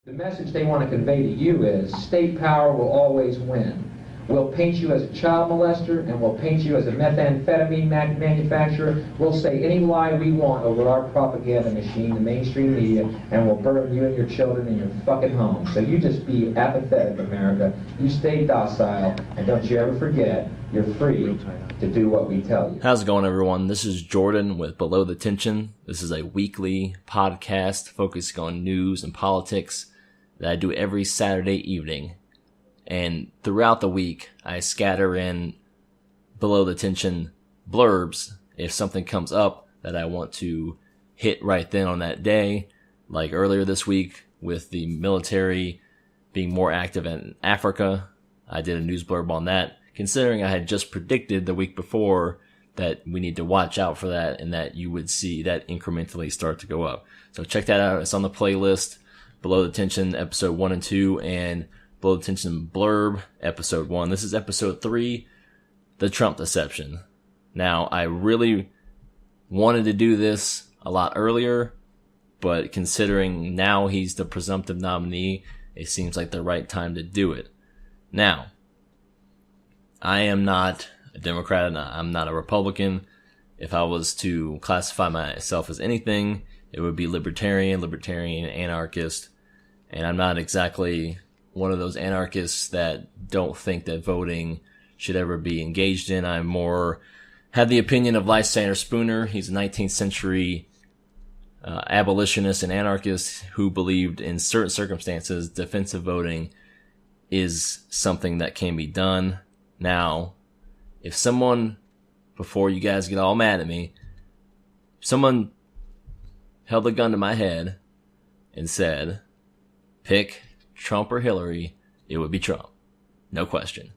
The message they want to convey to you is state power will always win. We'll paint you as a child molester, and we'll paint you as a methamphetamine manufacturer. We'll say any lie we want over our propaganda machine, the mainstream media, and we'll burn you and your children in your fucking home. So you just be apathetic, America. You stay docile, and don't you ever forget, you're free to do what we tell you. How's it going, everyone? This is Jordan with Below the Tension. This is a weekly podcast focusing on news and politics that I do every Saturday evening. And throughout the week, I scatter in Below the Tension blurbs if something comes up that I want to hit right then on that day. Like earlier this week with the military being more active in Africa, I did a news blurb on that, considering I had just predicted the week before that we need to watch out for that and that you would see that incrementally start to go up. So check that out. It's on the playlist. Below the Tension, episode 1 and 2, and Below the Tension blurb, episode 1. This is episode 3, the Trump deception. Now, I really wanted to do this a lot earlier, but considering now he's the presumptive nominee, it seems like the right time to do it. Now, I am not a Democrat, I'm not a Republican. If I was to classify myself as anything, it would be libertarian, anarchist, and I'm not exactly one of those anarchists that don't think that voting should ever be engaged in. I more have the opinion of Lysander Spooner. He's a 19th century abolitionist and anarchist who believed in certain circumstances defensive voting is something that can be done. Now, if someone, before you guys get all mad at me, someone held a gun to my head and said, pick Trump or Hillary, it would be Trump. No question.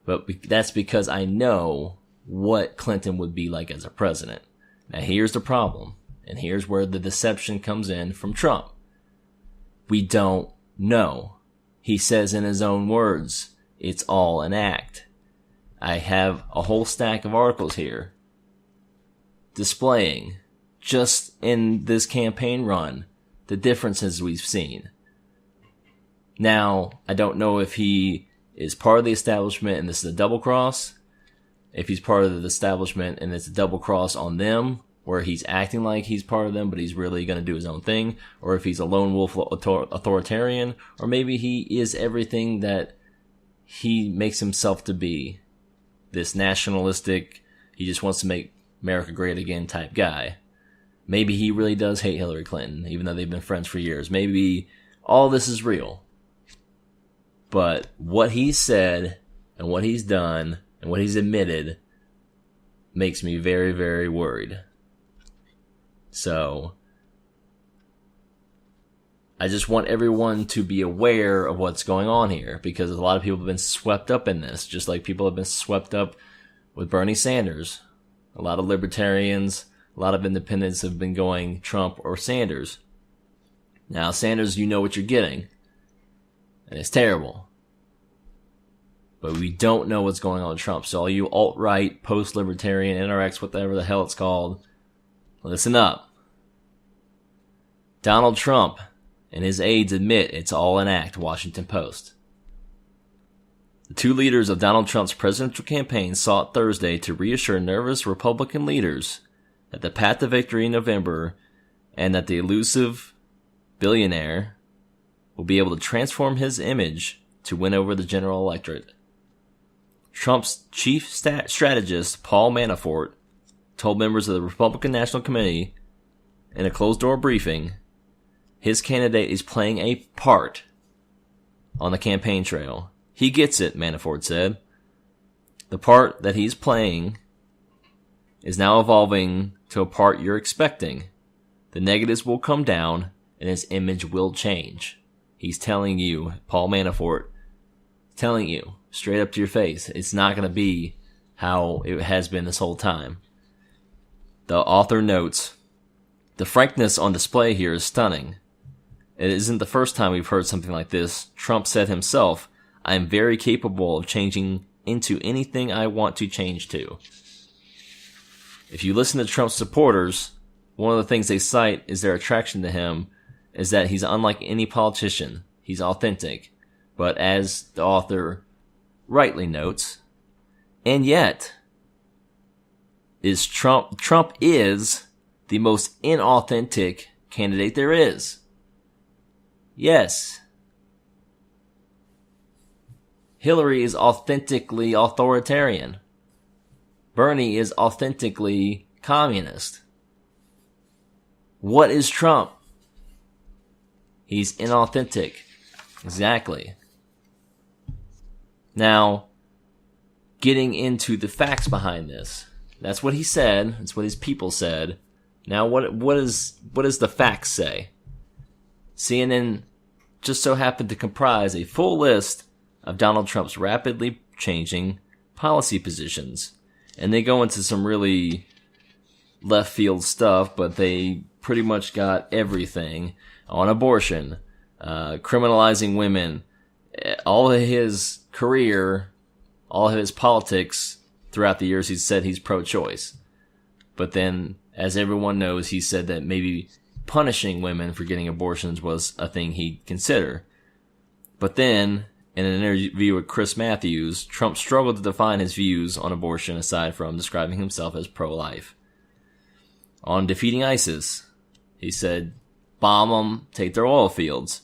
But that's because I know what Clinton would be like as a president. Now here's the problem, and here's where the deception comes in from Trump. We don't know. He says in his own words, it's all an act. I have a whole stack of articles here displaying, just in this campaign run, the differences we've seen. Now, I don't know if he is part of the establishment and this is a double cross, if he's part of the establishment and it's a double cross on them, where he's acting like he's part of them, but he's really going to do his own thing, or if he's a lone wolf authoritarian, or maybe he is everything that he makes himself to be. This nationalistic, he just wants to make America great again type guy. Maybe he really does hate Hillary Clinton, even though they've been friends for years. Maybe all this is real. But what he's said and what he's done and what he's admitted makes me very, very worried. So, I just want everyone to be aware of what's going on here, because a lot of people have been swept up in this, just like people have been swept up with Bernie Sanders. A lot of libertarians, a lot of independents have been going Trump or Sanders. Now, Sanders, you know what you're getting, and it's terrible. But we don't know what's going on with Trump. So all you alt-right, post-libertarian, NRX, whatever the hell it's called, listen up. Donald Trump and his aides admit it's all an act, Washington Post. The two leaders of Donald Trump's presidential campaign sought Thursday to reassure nervous Republican leaders that the path to victory in November and that the elusive billionaire will be able to transform his image to win over the general electorate. Trump's chief strategist, Paul Manafort, told members of the Republican National Committee in a closed-door briefing his candidate is playing a part on the campaign trail. He gets it, Manafort said. The part that he's playing is now evolving to a part you're expecting. The negatives will come down and his image will change. He's telling you, Paul Manafort, telling you straight up to your face, it's not going to be how it has been this whole time. The author notes, the frankness on display here is stunning. It isn't the first time we've heard something like this. Trump said himself, I am very capable of changing into anything I want to change to. If you listen to Trump's supporters, one of the things they cite is their attraction to him is that he's unlike any politician. He's authentic. But as the author rightly notes, and yet, Trump is the most inauthentic candidate there is. Yes. Hillary is authentically authoritarian. Bernie is authentically communist. What is Trump? He's inauthentic. Exactly. Now, getting into the facts behind this. That's what he said. That's what his people said. Now, what does the facts say? CNN just so happened to comprise a full list of Donald Trump's rapidly changing policy positions. And they go into some really left field stuff, but they pretty much got everything on abortion, criminalizing women, all of his career, all of his politics throughout the years. He's said he's pro-choice. But then, as everyone knows, he said that maybe punishing women for getting abortions was a thing he'd consider. But then, in an interview with Chris Matthews, Trump struggled to define his views on abortion aside from describing himself as pro-life. On defeating ISIS, he said, bomb them, take their oil fields.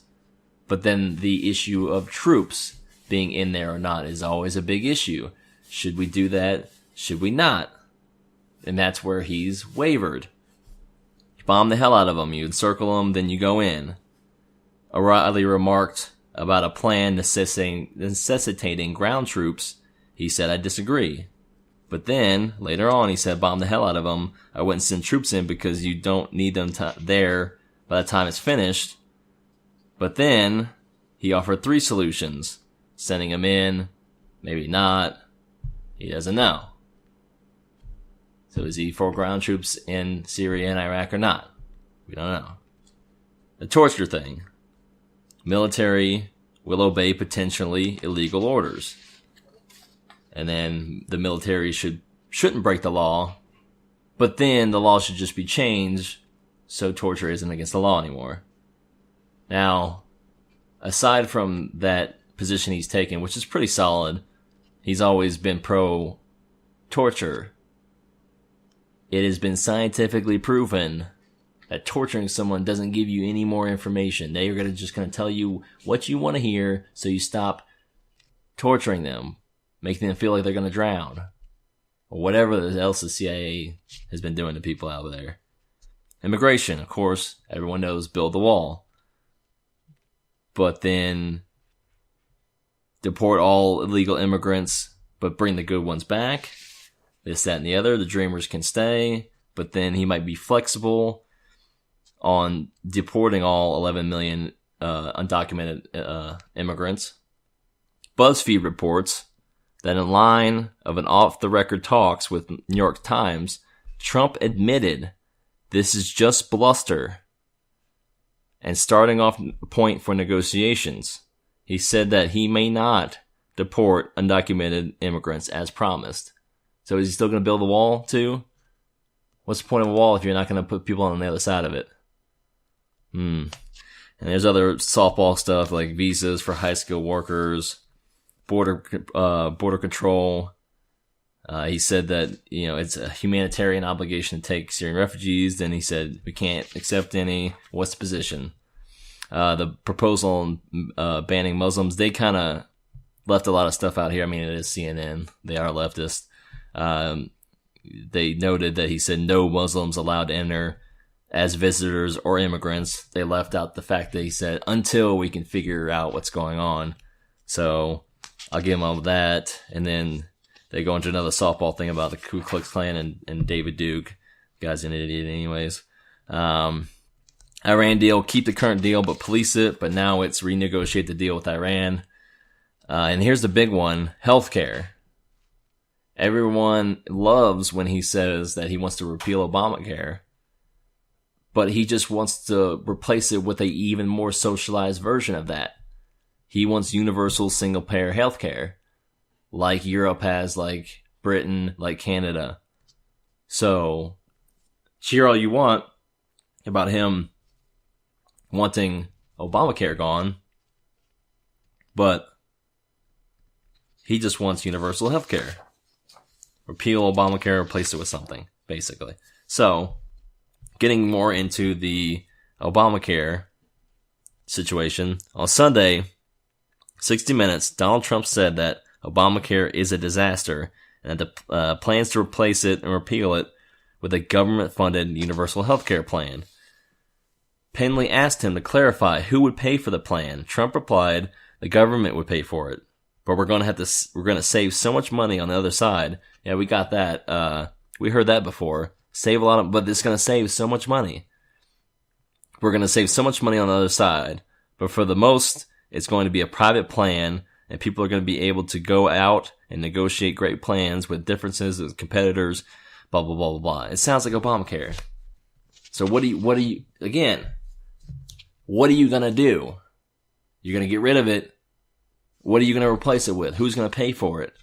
But then the issue of troops being in there or not is always a big issue. Should we do that? Should we not? And that's where he's wavered. You bomb the hell out of them. You encircle them, then you go in. O'Reilly remarked about a plan necessitating ground troops. He said, I disagree. But then, later on, he said, bomb the hell out of them. I wouldn't send troops in because you don't need them there by the time it's finished. But then, he offered 3 solutions. Sending them in, maybe not. He doesn't know. So is he for ground troops in Syria and Iraq or not? We don't know. The torture thing. Military will obey potentially illegal orders. And then the military shouldn't break the law. But then the law should just be changed so torture isn't against the law anymore. Now, aside from that position he's taken, which is pretty solid, he's always been pro-torture. It has been scientifically proven that torturing someone doesn't give you any more information. They are just going to tell you what you want to hear, so you stop torturing them, making them feel like they're going to drown, or whatever else the CIA has been doing to people out there. Immigration, of course, everyone knows, build the wall. But then deport all illegal immigrants, but bring the good ones back. This, that, and the other. The dreamers can stay, but then he might be flexible on deporting all 11 million undocumented immigrants. BuzzFeed reports that in line of an off-the-record talks with New York Times, Trump admitted this is just bluster and starting off point for negotiations. He said that he may not deport undocumented immigrants as promised. So is he still going to build a wall too? What's the point of a wall if you're not going to put people on the other side of it? And there's other softball stuff like visas for high skilled workers, border control. He said that, it's a humanitarian obligation to take Syrian refugees. Then he said we can't accept any. What's the position? The proposal on banning Muslims, they kind of left a lot of stuff out here. I mean, it is CNN. They are leftist. They noted that he said no Muslims allowed to enter as visitors or immigrants. They left out the fact that he said until we can figure out what's going on. So I'll give him all of that. And then they go into another softball thing about the Ku Klux Klan and David Duke. The guy's an idiot anyways. Iran deal, keep the current deal but police it. But now it's renegotiate the deal with Iran. And here's the big one, healthcare. Everyone loves when he says that he wants to repeal Obamacare, but he just wants to replace it with a even more socialized version of that. He wants universal single-payer healthcare, like Europe has, like Britain, like Canada. So, cheer all you want about him wanting Obamacare gone, but he just wants universal health care. Repeal Obamacare, replace it with something, basically. So, getting more into the Obamacare situation, on Sunday, 60 Minutes, Donald Trump said that Obamacare is a disaster and that the plans to replace it and repeal it with a government-funded universal health care plan. Penley asked him to clarify who would pay for the plan. Trump replied, the government would pay for it, but we're going to save so much money on the other side. Yeah, we got that. We heard that before. Save a lot of, but it's going to save so much money. We're going to save so much money on the other side, but for the most, it's going to be a private plan, and people are going to be able to go out and negotiate great plans with differences with competitors, blah, blah, blah, blah, blah. It sounds like Obamacare. So what are you going to do? You're going to get rid of it. What are you going to replace it with? Who's going to pay for it?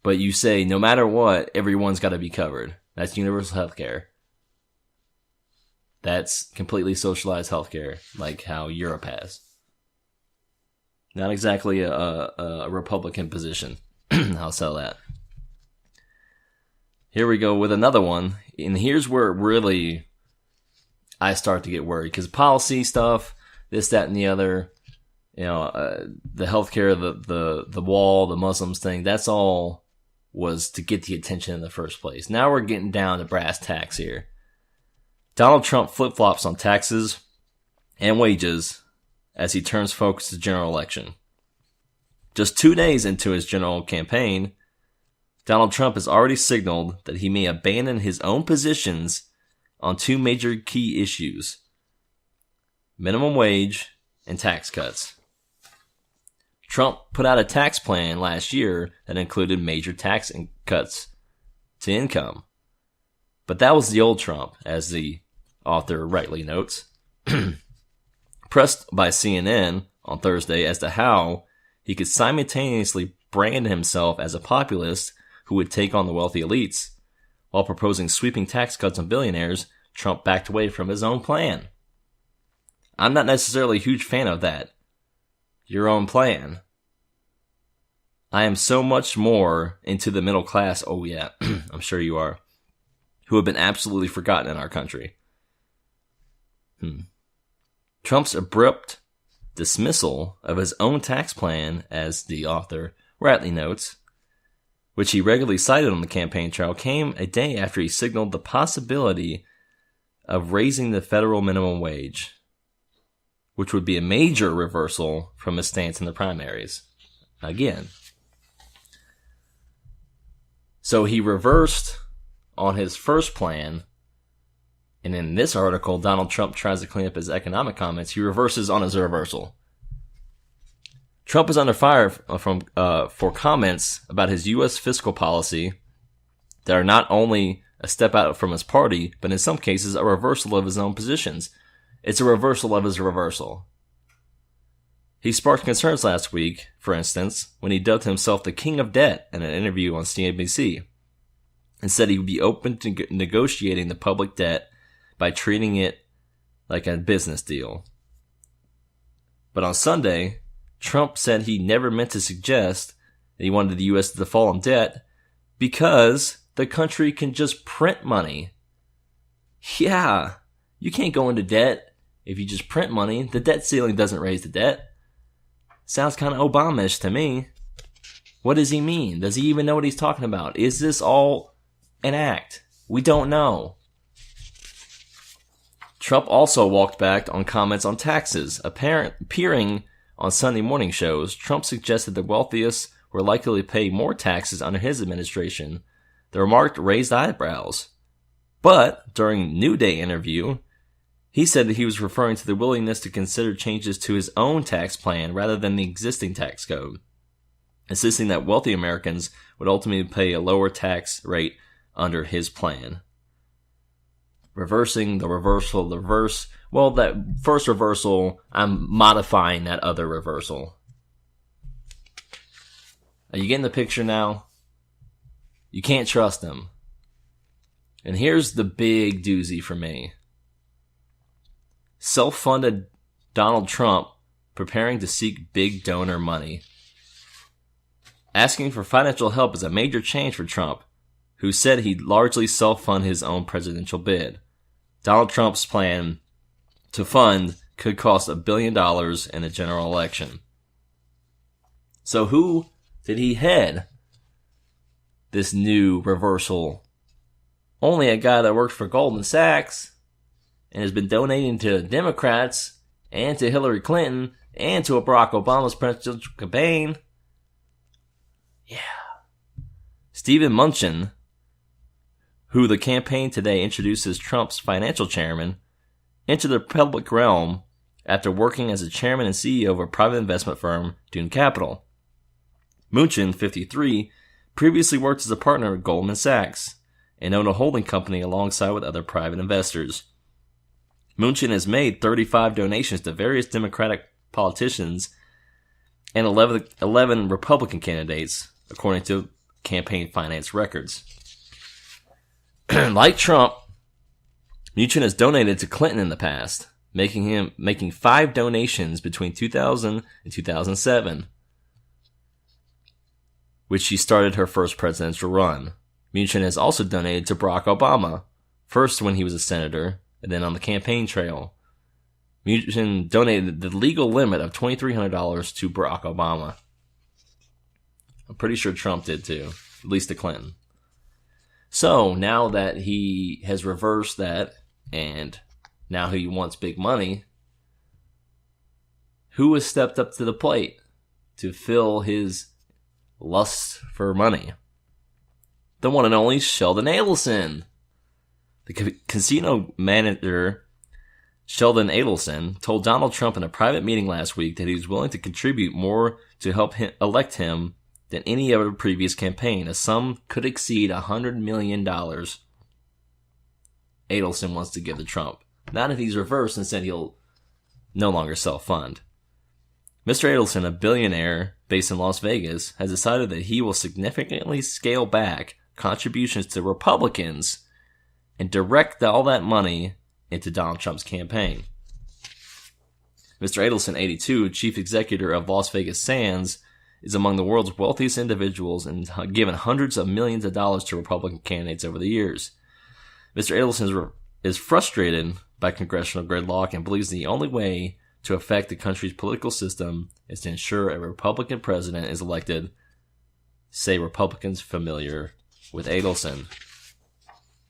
But you say, no matter what, everyone's got to be covered. That's universal health care. That's completely socialized health care, like how Europe has. Not exactly a Republican position. I'll sell that. Here we go with another one. And here's where really I start to get worried. Because policy stuff, this, that, and the other, the healthcare, the wall, the Muslims thing, that's all was to get the attention in the first place. Now we're getting down to brass tacks here. Donald Trump flip-flops on taxes and wages as he turns focus to the general election. Just 2 days into his general campaign, Donald Trump has already signaled that he may abandon his own positions on 2 major key issues: minimum wage and tax cuts. Trump put out a tax plan last year that included major tax cuts to income. But that was the old Trump, as the author rightly notes. Pressed by CNN on Thursday as to how he could simultaneously brand himself as a populist who would take on the wealthy elites while proposing sweeping tax cuts on billionaires, Trump backed away from his own plan. I'm not necessarily a huge fan of that. Your own plan. I am so much more into the middle class, oh yeah, I'm sure you are, who have been absolutely forgotten in our country. Trump's abrupt dismissal of his own tax plan, as the author rightly notes, which he regularly cited on the campaign trail, came a day after he signaled the possibility of raising the federal minimum wage, which would be a major reversal from his stance in the primaries. Again. So he reversed on his first plan, and in this article, Donald Trump tries to clean up his economic comments. He reverses on his reversal. Trump is under fire for comments about his U.S. fiscal policy that are not only a step out from his party, but in some cases a reversal of his own positions. It's a reversal of his reversal. He sparked concerns last week, for instance, when he dubbed himself the king of debt in an interview on CNBC, and said he would be open to negotiating the public debt by treating it like a business deal. But on Sunday, Trump said he never meant to suggest that he wanted the U.S. to default on debt because the country can just print money. Yeah, you can't go into debt if you just print money. The debt ceiling doesn't raise the debt. Sounds kind of Obama-ish to me. What does he mean? Does he even know what he's talking about? Is this all an act? We don't know. Trump also walked back on comments on taxes. Appearing on Sunday morning shows, Trump suggested the wealthiest were likely to pay more taxes under his administration. The remark raised eyebrows. But during New Day interview, he said that he was referring to the willingness to consider changes to his own tax plan rather than the existing tax code, insisting that wealthy Americans would ultimately pay a lower tax rate under his plan. Reversing the reversal, the reverse. Well, that first reversal, I'm modifying that other reversal. Are you getting the picture now? You can't trust him. And here's the big doozy for me. self-funded Donald Trump preparing to seek big donor money. Asking for financial help is a major change for Trump, who said he'd largely self-fund his own presidential bid. Donald Trump's plan to fund could cost $1 billion in the general election. So who did he head this new reversal? Only a guy that works for Goldman Sachs and has been donating to Democrats and to Hillary Clinton and to Barack Obama's presidential campaign. Yeah. Stephen Mnuchin, who the campaign today introduces Trump's financial chairman, into the public realm after working as a chairman and CEO of a private investment firm, Dune Capital. Mnuchin, 53, previously worked as a partner at Goldman Sachs and owned a holding company alongside with other private investors. Mnuchin has made 35 donations to various Democratic politicians and 11 Republican candidates, according to campaign finance records. Like Trump, Mnuchin has donated to Clinton in the past, making 5 donations between 2000 and 2007, which she started her first presidential run. Mnuchin has also donated to Barack Obama, first when he was a senator, and then on the campaign trail. Mnuchin donated the legal limit of $2,300 to Barack Obama. I'm pretty sure Trump did too, at least to Clinton. So now that he has reversed that, and now he wants big money, who has stepped up to the plate to fill his lust for money? The one and only Sheldon Adelson. The casino manager, Sheldon Adelson, told Donald Trump in a private meeting last week that he was willing to contribute more to help him elect him than any other previous campaign. A sum could exceed $100 million. Adelson wants to give to Trump. Not if he's reversed and said he'll no longer self-fund. Mr. Adelson, a billionaire based in Las Vegas, has decided that he will significantly scale back contributions to Republicans and direct all that money into Donald Trump's campaign. Mr. Adelson, 82, chief executive of Las Vegas Sands, is among the world's wealthiest individuals and given hundreds of millions of dollars to Republican candidates over the years. Mr. Adelson is frustrated by congressional gridlock and believes the only way to affect the country's political system is to ensure a Republican president is elected, say Republicans familiar with Adelson.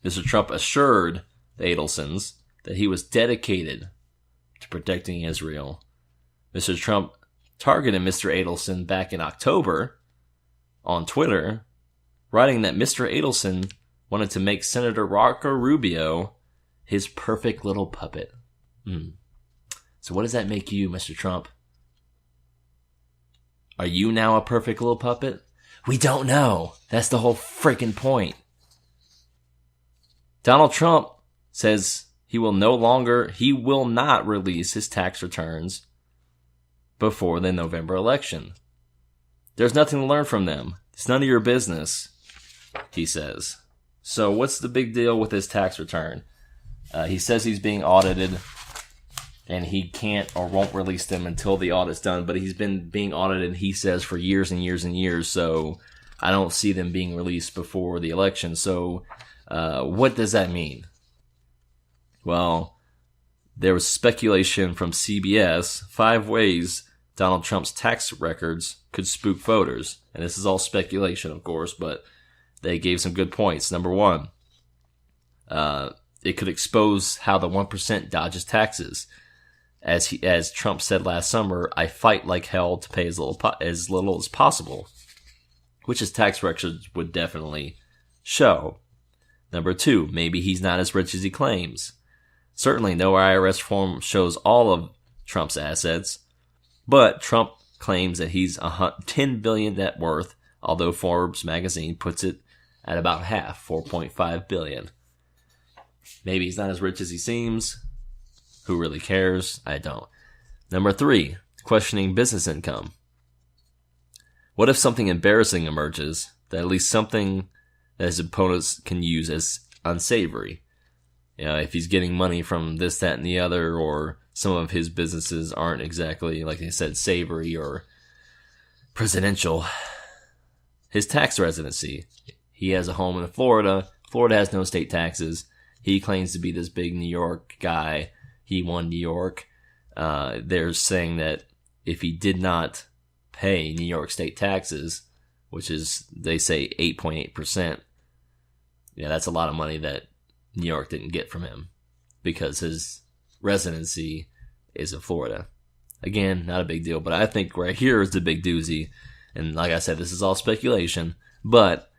Mr. Trump assured the Adelsons that he was dedicated to protecting Israel. Mr. Trump targeted Mr. Adelson back in October on Twitter, writing that Mr. Adelson wanted to make Senator Marco Rubio his perfect little puppet. So what does that make you, Mr. Trump? Are you now a perfect little puppet? We don't know. That's the whole freaking point. Donald Trump says he will not release his tax returns before the November election. There's nothing to learn from them. It's none of your business, he says. So what's the big deal with his tax return? He says he's being audited and he can't or won't release them until the audit's done, but he's been being audited, he says, for years and years and years, so I don't see them being released before the election. So what does that mean? Well, there was speculation from CBS, 5 ways Donald Trump's tax records could spook voters. And this is all speculation, of course, but they gave some good points. Number 1, it could expose how the 1% dodges taxes. As Trump said last summer, I fight like hell to pay as little as possible, which his tax records would definitely show. Number 2, maybe he's not as rich as he claims. Certainly no IRS form shows all of Trump's assets, but Trump claims that he's $10 billion net worth, although Forbes magazine puts it at about half, $4.5 billion. Maybe he's not as rich as he seems. Who really cares? I don't. Number 3, questioning business income. What if something embarrassing emerges, that at least something that his opponents can use as unsavory? if he's getting money from this, that, and the other, or some of his businesses aren't exactly, like I said, savory or presidential. His tax residency. He has a home in Florida. Florida has no state taxes. He claims to be this big New York guy. He won New York. They're saying that if he did not pay New York state taxes, which is, they say, 8.8%, that's a lot of money that New York didn't get from him because his residency is in Florida. Again, not a big deal, but I think right here is the big doozy. And like I said, this is all speculation, but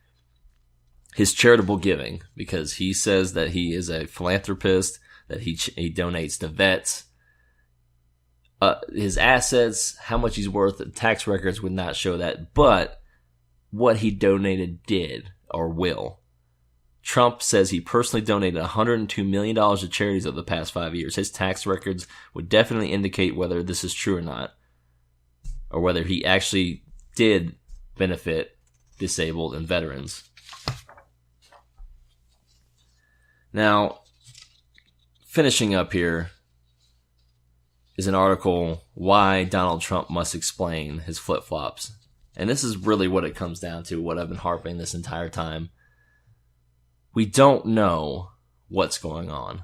his charitable giving, because he says that he is a philanthropist, that he donates to vets. His assets, how much he's worth, the tax records would not show that, but what he donated did or will. Trump says he personally donated $102 million to charities over the past 5 years. His tax records would definitely indicate whether this is true or not, or whether he actually did benefit disabled and veterans. Now, finishing up here is an article, Why Donald Trump Must Explain His Flip-Flops. And this is really what it comes down to, what I've been harping this entire time. We don't know what's going on.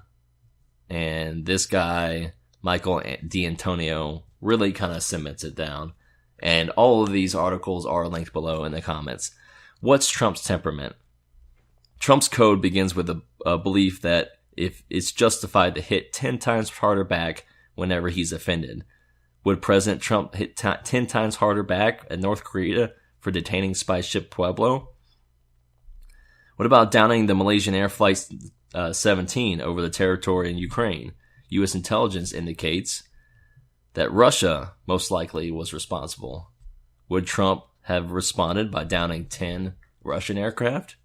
And this guy, Michael D'Antonio, really kind of cements it down. And all of these articles are linked below in the comments. What's Trump's temperament? Trump's code begins with a belief that if it's justified to hit 10 times harder back whenever he's offended. Would President Trump hit 10 times harder back at North Korea for detaining spy ship Pueblo? What about downing the Malaysian Air Flight 17 over the territory in Ukraine? U.S. intelligence indicates that Russia most likely was responsible. Would Trump have responded by downing 10 Russian aircraft?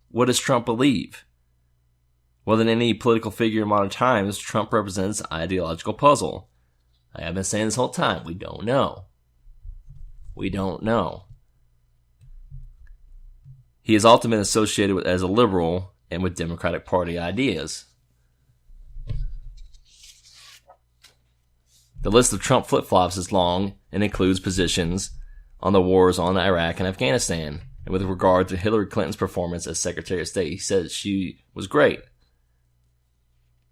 What does Trump believe? Well, than any political figure in modern times, Trump represents an ideological puzzle. I have been saying this whole time, we don't know. We don't know. He is often been associated as a liberal and with Democratic Party ideas. The list of Trump flip-flops is long and includes positions on the wars on Iraq and Afghanistan. And with regard to Hillary Clinton's performance as Secretary of State, he said she was great.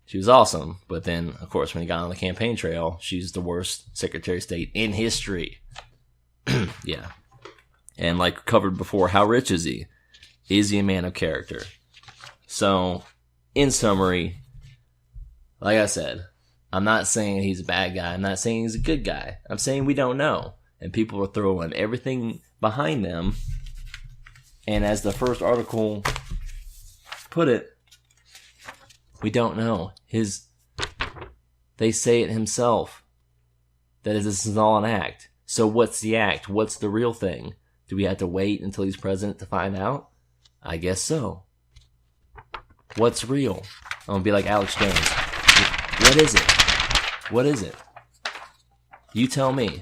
She was awesome. But then, of course, when he got on the campaign trail, she's the worst Secretary of State in history. Yeah. And like covered before, how rich is he? Is he a man of character? So, in summary, like I said, I'm not saying he's a bad guy. I'm not saying he's a good guy. I'm saying we don't know. And people are throwing everything behind them. And as the first article put it, we don't know. They say it himself, that this is all an act. So what's the act? What's the real thing? Do we have to wait until he's president to find out? I guess so. What's real? I'm going to be like Alex Jones. What is it? What is it? You tell me.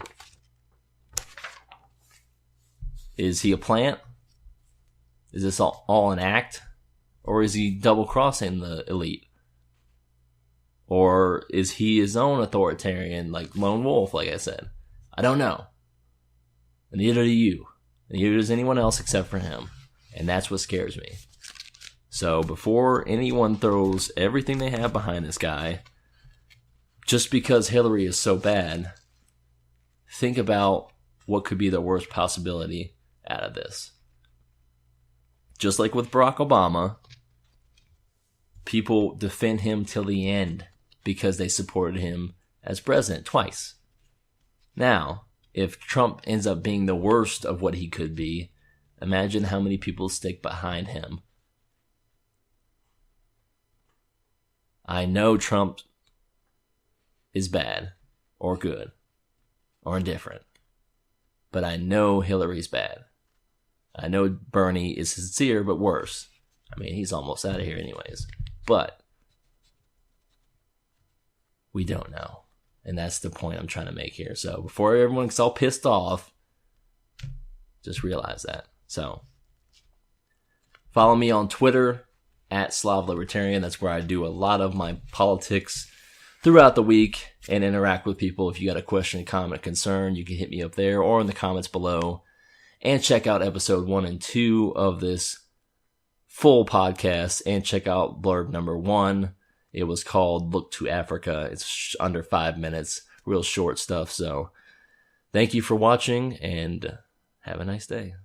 Is he a plant? Is this all an act? Or is he double-crossing the elite? Or is he his own authoritarian, like lone wolf, like I said? I don't know. And neither do you. And neither does anyone else except for him. And that's what scares me. So before anyone throws everything they have behind this guy, just because Hillary is so bad, think about what could be the worst possibility out of this. Just like with Barack Obama, people defend him till the end because they supported him as president twice. Now, if Trump ends up being the worst of what he could be, imagine how many people stick behind him. I know Trump is bad, or good, or indifferent. But I know Hillary's bad. I know Bernie is sincere, but worse. I mean, he's almost out of here anyways. But we don't know. And that's the point I'm trying to make here. So before everyone gets all pissed off, just realize that. So follow me on Twitter at Slav Libertarian. That's where I do a lot of my politics throughout the week and interact with people. If you got a question, comment, concern, you can hit me up there or in the comments below. And check out episode 1 and 2 of this full podcast, and check out blurb number 1. It was called Look to Africa. It's under 5 minutes, real short stuff. So thank you for watching, and have a nice day.